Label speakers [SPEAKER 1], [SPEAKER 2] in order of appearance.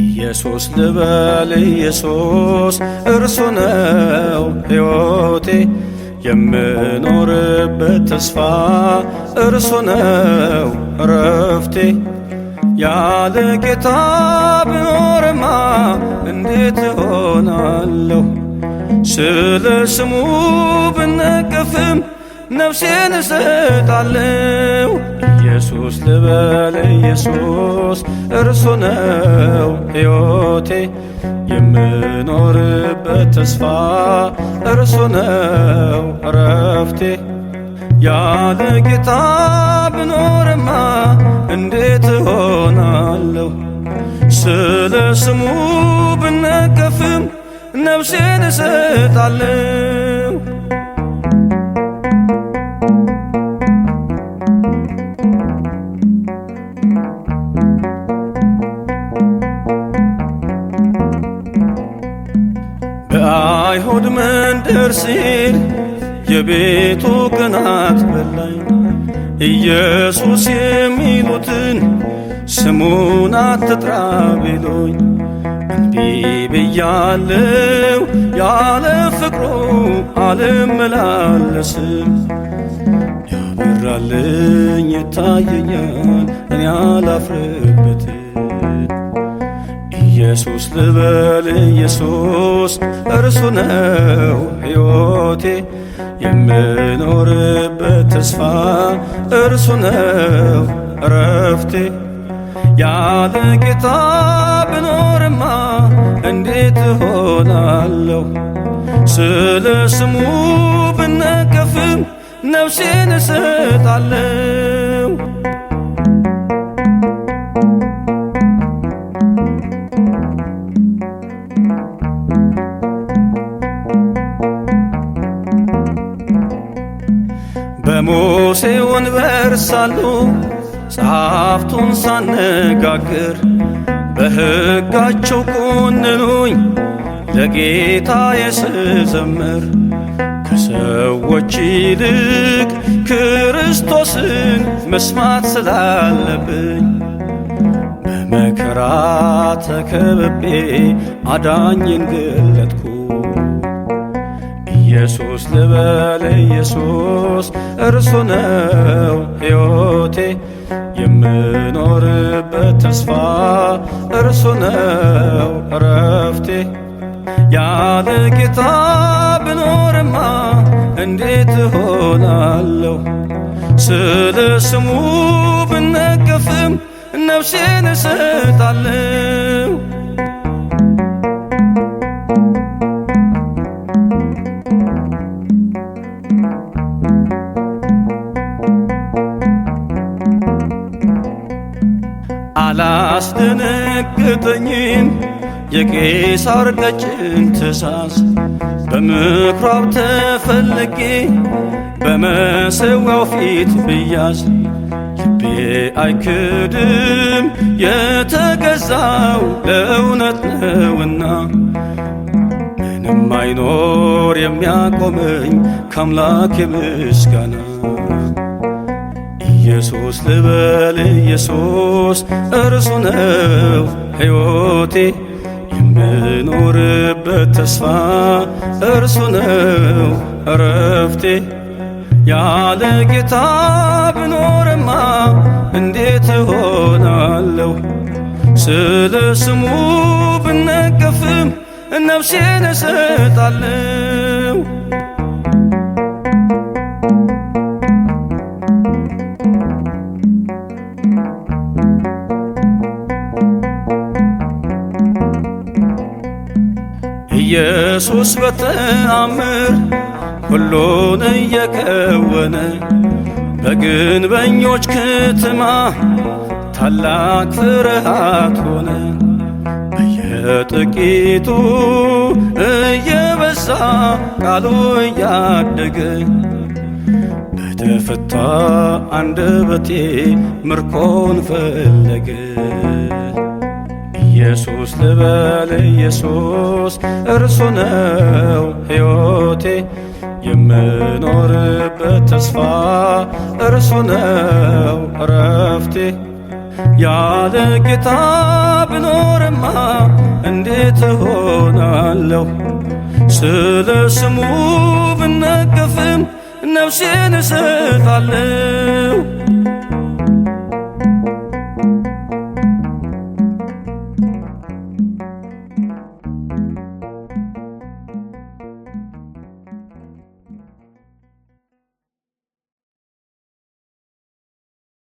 [SPEAKER 1] ኢየሱስ ልበል ኢየሱስ እርሱ ነው ሕይወቴ የምኖርበት ተስፋ እርሱ ነው እረፍቴ። ያለ ጌታ ብኖርማ እንዴት እሆናለሁ? ስለ ስሙ ብነቀፍም ነፍሴን እሰጣለሁ። ኢየሱስ ልበል ኢየሱስ እርሱ ነው ሕይወቴ የምኖርበት ተስፋ እርሱ ነው እረፍቴ። ያለ ጌታ ብኖርማ እንዴት እሆናለሁ? ስለ ስሙ ብነቀፍም ነፍሴን እሰጣለሁ። በአይሁድ መንደር ሲል የቤቱ ቅናት በላኝ። ኢየሱስ የሚሉትን ስሙን አትጥራ ቢሉኝ እንቢ ብያለው። ያለ ፍቅሩ አልመላለስም። ያበራልኝ ይታየኛል እኔ አላፍርበትም። ኢየሱስ ልበል ኢየሱስ እርሱ ነው ሕይወቴ የምኖርበት ተስፋ እርሱ ነው እረፍቴ። ያለ ጌታ ብኖርማ እንዴት እሆናለሁ? ስለ ስሙ ብነቀፍም ነፍሴን እሰጣለሁ። በሙሴ ወንበር ሳሉ ጸሐፍቱን ሳነጋግር በሕጋቸው ኮንኑኝ ለጌታዬ ስዘምር። ከሰዎች ይልቅ ክርስቶስን መስማት ስላለብኝ በመከራ ተከብቤ አዳኝን ገለጥኩ። ኢየሱስ ልበል ኢየሱስ እርሱ ነው ሕይወቴ የምኖርበት ተስፋ እርሱ ነው እረፍቴ። ያለ ጌታ ብኖርማ እንዴት እሆናለሁ? ስለ ስሙ ብነቀፍም ነፍሴን እሰጣለሁ። አላስደነገጠኝም የቄሳር ቀጭን ትእዛዝ። በምኵራብ ተፈልጌ በመሠዊያው ፊት ብያዝ ልቤ አይክድም የተገዛው ለእውነት ነውና። ምንም አይኖር የሚያቆመኝ ከአምላኬ ምስጋና። ኢየሱስ ልበል ኢየሱስ እርሱ ነው ሕይወቴ የምኖርበት ተስፋ እርሱ ነው እረፍቴ። ያለ ጌታ ብኖርማ እንዴት እሆናለሁ? ስለ ስሙ ብነቀፍም ነፍሴን እሰጣለሁ። ኢየሱስ በተአምር ሁሉን እየከወነ በግንበኞች ከተማ ታላቅ ፍርሃት ሆነ። በየጥቂቱ እየበዛ ቃሉ እያደገ በተፈታ አንደበቴ ምርኮን ፈለገ። ኢየሱስ ልበል ኢየሱስ እርሱ ነው ሕይወቴ፣ የምኖርበት ተስፋ እርሱ ነው እረፍቴ። ያለ ጌታ ብኖርማ እንዴት እሆናለሁ? ስለ ስሙ ብነቀፍም ነፍሴን እሰጣለሁ።